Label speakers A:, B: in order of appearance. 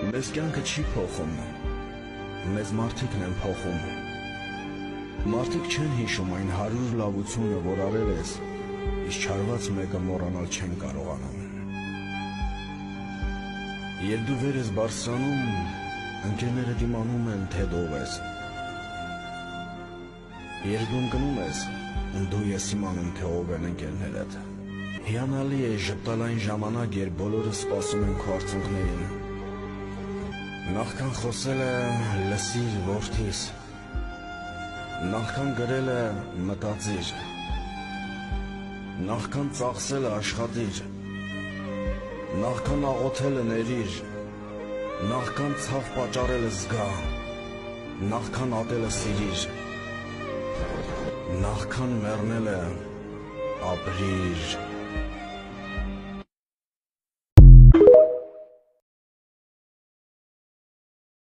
A: Մեզ կյանքը չի փոխում, մեզ մարդիկն են փոխում։ Մարդիկ չեն հիշում այն 100 լավությունը, որ արել ես, իսկ չարված մեկը մոռանալ չեն կարողանում։ Երբ դու վեր ես բարձրանում, ընկերները դիմանում են, թե ով ես։ Երբ դու ընկնում ես, դու ես իմանում, թե ով են ընկերներդ։ Հիանալի է ժպտալ այն ժամանակ, երբ բոլորը սպասում են քո արցունքներին։ Նախքան խոսել է լսիր որդիս, նախքան գրել է մտածիր, նախքան ծախսել է աշխատիր, նախքան աղոթել է ներիր, նախքան ցավ պատճառել է զգա, նախքան ատել է սիրիր, նախքան մեռնել է ապրիր։